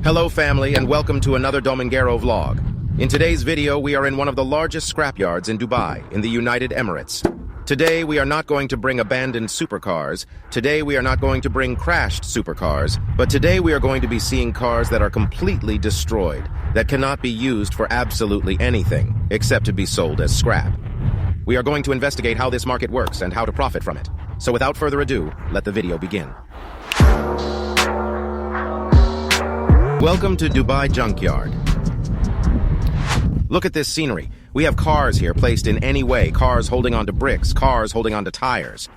Hello family and welcome to another Domingero vlog. In today's video we are in one of the largest scrapyards in Dubai, in the United Emirates. Today we are not going to bring abandoned supercars, today we are not going to bring crashed supercars, but today we are going to be seeing cars that are completely destroyed, that cannot be used for absolutely anything, except to be sold as scrap. We are going to investigate how this market works and how to profit from it. So without further ado, let the video begin. Welcome to Dubai Junkyard. Look at this scenery. We have cars here placed in any way, cars holding onto bricks, cars holding onto tires.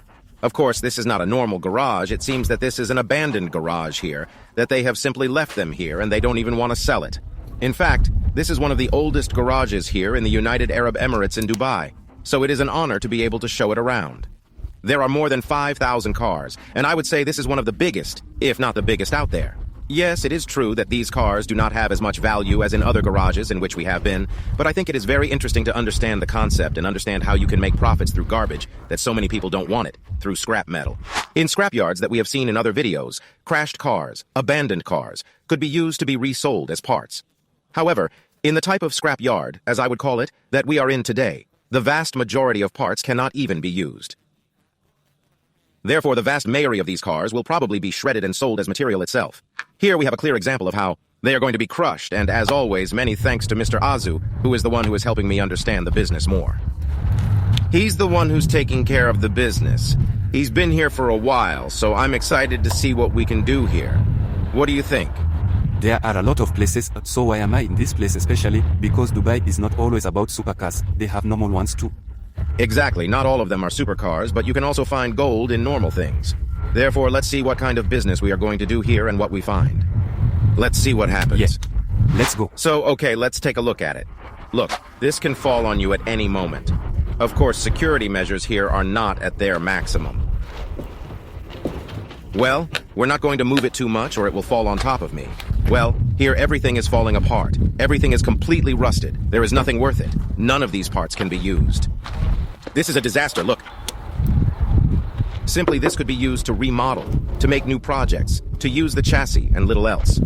Of course, this is not a normal garage. It seems that this is an abandoned garage here, that they have simply left them here and they don't even want to sell it. In fact, this is one of the oldest garages here in the United Arab Emirates in Dubai, so it is an honor to be able to show it around. There are more than 5,000 cars, and I would say this is one of the biggest, if not the biggest out there. Yes, it is true that these cars do not have as much value as in other garages in which we have been, but I think it is very interesting to understand the concept and understand how you can make profits through garbage that so many people don't want it, through scrap metal. In scrapyards that we have seen in other videos, crashed cars, abandoned cars, could be used to be resold as parts. However, in the type of scrapyard, as I would call it, that we are in today, the vast majority of parts cannot even be used. Therefore, the vast majority of these cars will probably be shredded and sold as material itself. Here we have a clear example of how they are going to be crushed, and as always, many thanks to Mr. Azu, who is the one who is helping me understand the business more. He's the one who's taking care of the business. He's been here for a while, so I'm excited to see what we can do here. What do you think? There are a lot of places, so why am I in this place especially? Because Dubai is not always about supercars, they have normal ones too. Exactly, not all of them are supercars, but you can also find gold in normal things. Therefore, let's see what kind of business we are going to do here and what we find. Let's see what happens. Yes, let's go. So, okay, let's take a look at it. Look, this can fall on you at any moment. Of course, security measures here are not at their maximum. Well, we're not going to move it too much or it will fall on top of me. Well, here everything is falling apart. Everything is completely rusted. There is nothing worth it. None of these parts can be used. This is a disaster, look. Simply, this could be used to remodel, to make new projects, to use the chassis and little else.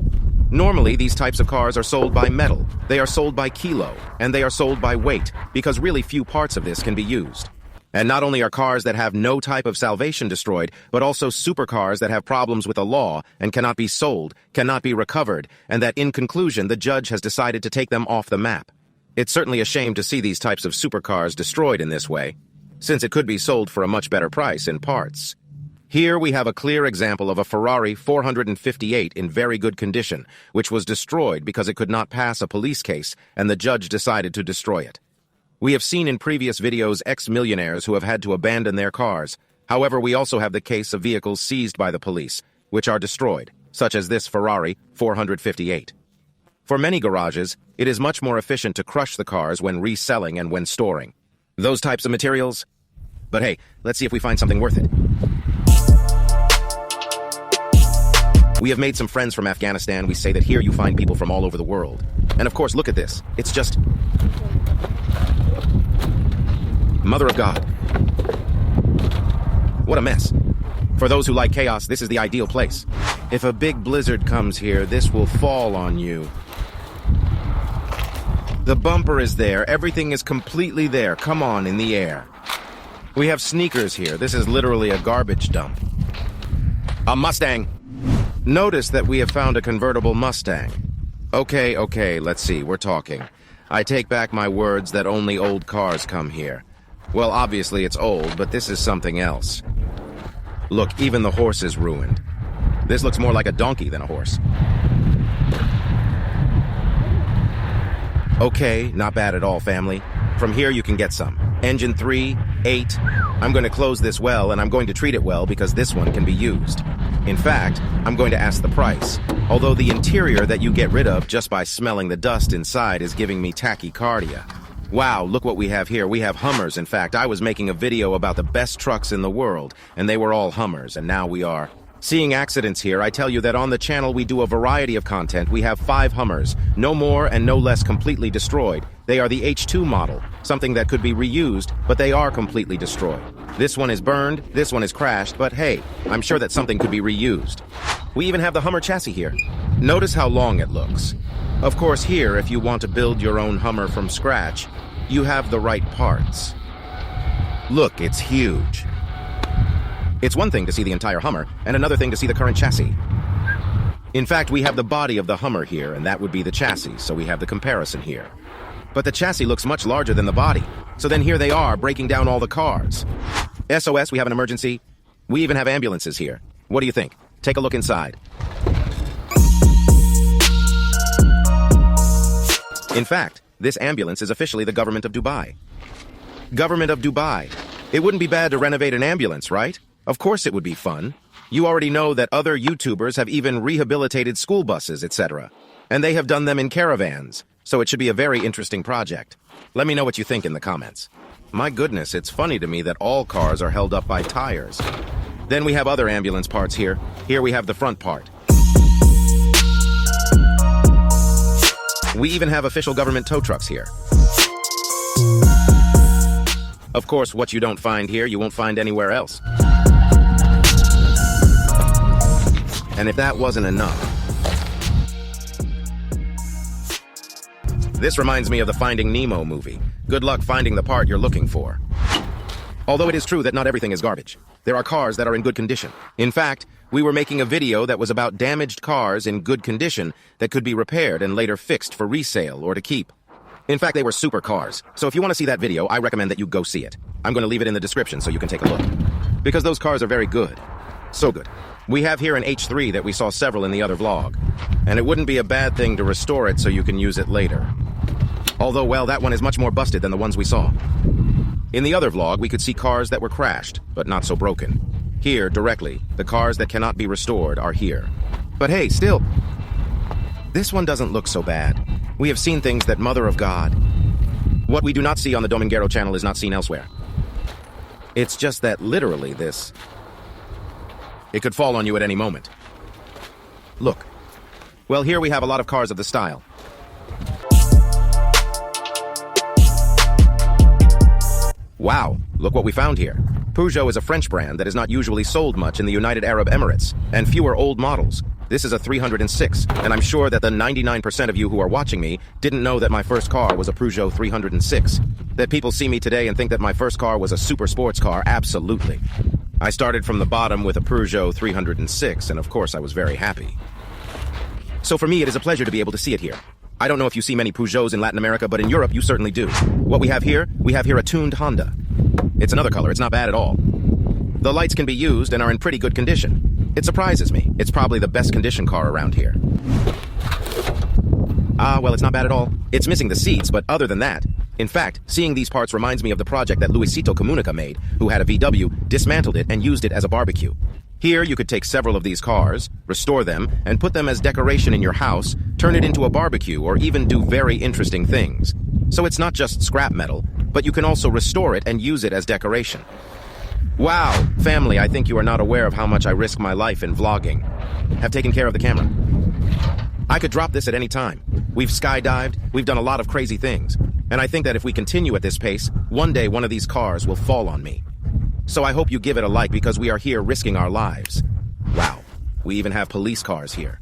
Normally, these types of cars are sold by metal, they are sold by kilo, and they are sold by weight, because really few parts of this can be used. And not only are cars that have no type of salvation destroyed, but also supercars that have problems with the law and cannot be sold, cannot be recovered, and that in conclusion, the judge has decided to take them off the map. It's certainly a shame to see these types of supercars destroyed in this way, since it could be sold for a much better price in parts. Here we have a clear example of a Ferrari 458 in very good condition, which was destroyed because it could not pass a police case and the judge decided to destroy it. We have seen in previous videos ex-millionaires who have had to abandon their cars. However, we also have the case of vehicles seized by the police, which are destroyed, such as this Ferrari 458. For many garages, it is much more efficient to crush the cars when reselling and when storing those types of materials. But hey, let's see if we find something worth it. We have made some friends from Afghanistan. We say that here you find people from all over the world. And of course, look at this. It's just... Mother of God. What a mess. For those who like chaos, this is the ideal place. If a big blizzard comes here, this will fall on you. The bumper is there. Everything is completely there. Come on, in the air. We have sneakers here. This is literally a garbage dump. A Mustang. Notice that we have found a convertible Mustang. Okay, let's see. We're talking. I take back my words that only old cars come here. Well, obviously it's old, but this is something else. Look, even the horse is ruined. This looks more like a donkey than a horse. Okay, not bad at all, family. From here you can get some. Engine 3, 8. I'm going to close this well and I'm going to treat it well because this one can be used. In fact, I'm going to ask the price. Although the interior that you get rid of just by smelling the dust inside is giving me tachycardia. Wow, look what we have here. We have Hummers. In fact, I was making a video about the best trucks in the world, and they were all Hummers, and now we are seeing accidents here. I tell you that on the channel we do a variety of content. We have 5 Hummers, no more and no less completely destroyed. They are the H2 model, something that could be reused, but they are completely destroyed. This one is burned, this one is crashed, but hey, I'm sure that something could be reused. We even have the Hummer chassis here. Notice how long it looks. Of course, here, if you want to build your own Hummer from scratch, you have the right parts. Look, it's huge. It's one thing to see the entire Hummer, and another thing to see the current chassis. In fact, we have the body of the Hummer here, and that would be the chassis, so we have the comparison here. But the chassis looks much larger than the body, so then here they are, breaking down all the cars. SOS, we have an emergency. We even have ambulances here. What do you think? Take a look inside. In fact, this ambulance is officially the government of Dubai. Government of Dubai. It wouldn't be bad to renovate an ambulance, right? Of course it would be fun. You already know that other YouTubers have even rehabilitated school buses, etc. And they have done them in caravans, so it should be a very interesting project. Let me know what you think in the comments. My goodness, it's funny to me that all cars are held up by tires. Then we have other ambulance parts here. Here we have the front part. We even have official government tow trucks here. Of course, what you don't find here, you won't find anywhere else. And if that wasn't enough, this reminds me of the Finding Nemo movie. Good luck finding the part you're looking for. Although it is true that not everything is garbage. There are cars that are in good condition. In fact, we were making a video that was about damaged cars in good condition that could be repaired and later fixed for resale or to keep. In fact, they were super cars. So if you want to see that video, I recommend that you go see it. I'm going to leave it in the description so you can take a look. Because those cars are very good. So good. We have here an H3 that we saw several in the other vlog. And it wouldn't be a bad thing to restore it so you can use it later. Although, well, that one is much more busted than the ones we saw. In the other vlog, we could see cars that were crashed, but not so broken. Here, directly, the cars that cannot be restored are here. But hey, still, this one doesn't look so bad. We have seen things that Mother of God. What we do not see on the Domingero channel is not seen elsewhere. It's just that literally this, it could fall on you at any moment. Look. Well, here we have a lot of cars of the style. Wow, look what we found here. Peugeot is a French brand that is not usually sold much in the United Arab Emirates, and fewer old models. This is a 306, and I'm sure that the 99% of you who are watching me didn't know that my first car was a Peugeot 306. That people see me today and think that my first car was a super sports car, absolutely. I started from the bottom with a Peugeot 306, and of course I was very happy. So for me, it is a pleasure to be able to see it here. I don't know if you see many Peugeots in Latin America, but in Europe, you certainly do. What we have here a tuned Honda. It's another color, it's not bad at all. The lights can be used and are in pretty good condition. It surprises me. It's probably the best condition car around here. Well, it's not bad at all. It's missing the seats, but other than that, in fact, seeing these parts reminds me of the project that Luisito Comunica made, who had a VW, dismantled it, and used it as a barbecue. Here, you could take several of these cars, restore them, and put them as decoration in your house, turn it into a barbecue, or even do very interesting things. So it's not just scrap metal, but you can also restore it and use it as decoration. Wow, family, I think you are not aware of how much I risk my life in vlogging. Have taken care of the camera. I could drop this at any time. We've skydived, we've done a lot of crazy things. And I think that if we continue at this pace, one day one of these cars will fall on me. So I hope you give it a like because we are here risking our lives. Wow, we even have police cars here.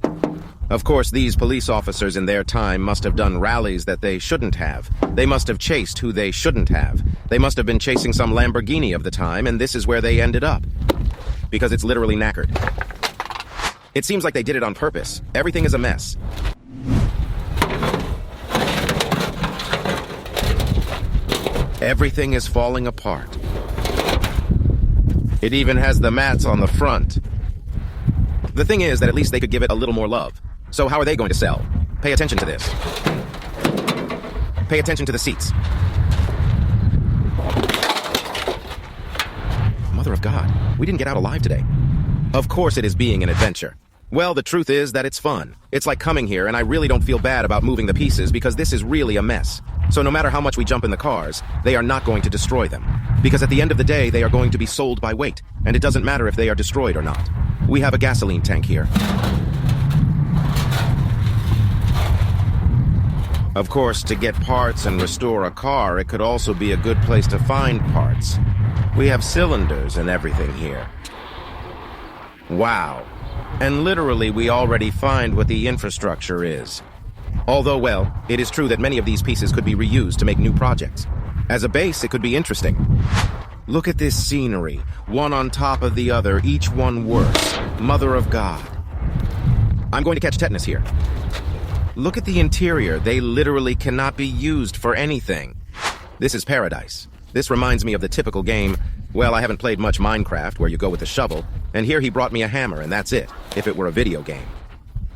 Of course, these police officers in their time must have done rallies that they shouldn't have. They must have chased who they shouldn't have. They must have been chasing some Lamborghini of the time, and this is where they ended up. Because it's literally knackered. It seems like they did it on purpose. Everything is a mess. Everything is falling apart. It even has the mats on the front. The thing is that at least they could give it a little more love. So how are they going to sell? Pay attention to this. Pay attention to the seats. Mother of God, we didn't get out alive today. Of course it is being an adventure. Well, the truth is that it's fun. It's like coming here, and I really don't feel bad about moving the pieces because this is really a mess. So no matter how much we jump in the cars, they are not going to destroy them. Because at the end of the day, they are going to be sold by weight, and it doesn't matter if they are destroyed or not. We have a gasoline tank here. Of course, to get parts and restore a car, it could also be a good place to find parts. We have cylinders and everything here. Wow. And literally, we already find what the infrastructure is. Although, well, it is true that many of these pieces could be reused to make new projects. As a base, it could be interesting. Look at this scenery, one on top of the other, each one worse. Mother of God. I'm going to catch tetanus here. Look at the interior. They literally cannot be used for anything. This is paradise. This reminds me of the typical game. Well, I haven't played much Minecraft, where you go with a shovel, and here he brought me a hammer, and that's it, if it were a video game.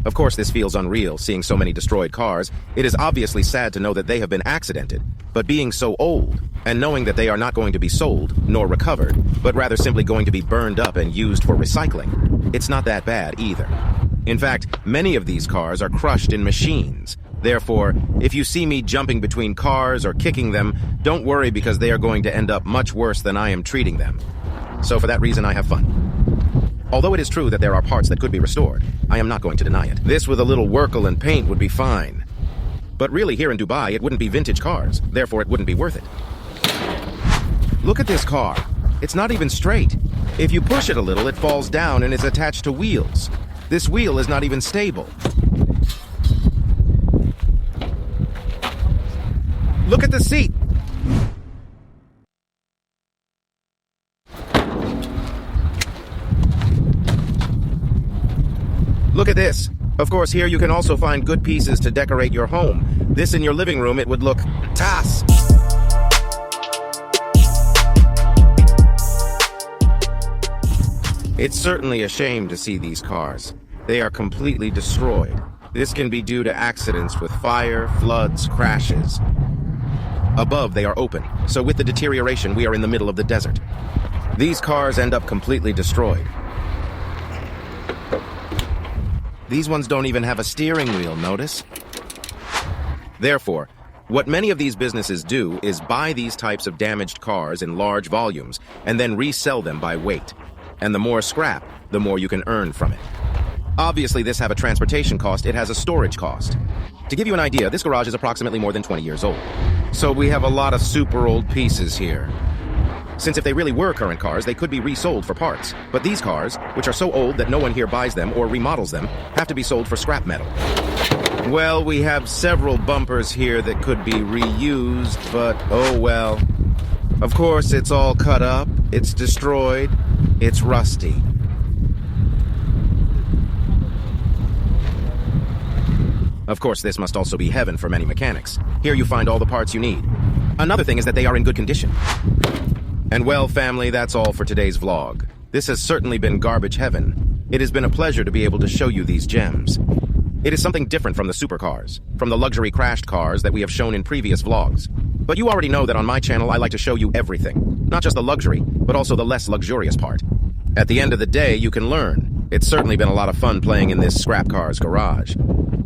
Of course, this feels unreal, seeing so many destroyed cars. It is obviously sad to know that they have been accidented, but being so old, and knowing that they are not going to be sold, nor recovered, but rather simply going to be burned up and used for recycling, it's not that bad either. In fact, many of these cars are crushed in machines. Therefore, if you see me jumping between cars or kicking them, don't worry because they are going to end up much worse than I am treating them. So for that reason, I have fun. Although it is true that there are parts that could be restored, I am not going to deny it. This with a little workle and paint would be fine. But really, here in Dubai, it wouldn't be vintage cars. Therefore, it wouldn't be worth it. Look at this car. It's not even straight. If you push it a little, it falls down and is attached to wheels. This wheel is not even stable. Look at the seat. Look at this. Of course, here you can also find good pieces to decorate your home. This in your living room, it would look tas. It's certainly a shame to see these cars. They are completely destroyed. This can be due to accidents with fire, floods, crashes. Above, they are open, so with the deterioration, we are in the middle of the desert. These cars end up completely destroyed. These ones don't even have a steering wheel, notice? Therefore, what many of these businesses do is buy these types of damaged cars in large volumes and then resell them by weight. And the more scrap, the more you can earn from it. Obviously, this have a transportation cost, it has a storage cost. To give you an idea, this garage is approximately more than 20 years old. So we have a lot of super old pieces here. Since if they really were current cars, they could be resold for parts. But these cars, which are so old that no one here buys them or remodels them, have to be sold for scrap metal. Well, we have several bumpers here that could be reused, but oh well. Of course, it's all cut up, it's destroyed, it's rusty. Of course, this must also be heaven for many mechanics. Here you find all the parts you need. Another thing is that they are in good condition. And well, family, that's all for today's vlog. This has certainly been garbage heaven. It has been a pleasure to be able to show you these gems. It is something different from the supercars, from the luxury crashed cars that we have shown in previous vlogs. But you already know that on my channel I like to show you everything. Not just the luxury, but also the less luxurious part. At the end of the day, you can learn. It's certainly been a lot of fun playing in this scrap cars garage.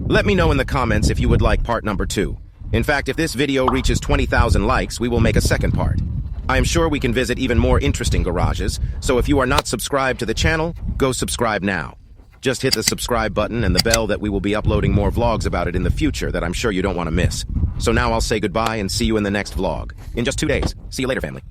Let me know in the comments if you would like part number 2. In fact, if this video reaches 20,000 likes, we will make a second part. I am sure we can visit even more interesting garages, so if you are not subscribed to the channel, go subscribe now. Just hit the subscribe button and the bell that we will be uploading more vlogs about it in the future that I'm sure you don't want to miss. So now I'll say goodbye and see you in the next vlog. In just 2 days. See you later, family.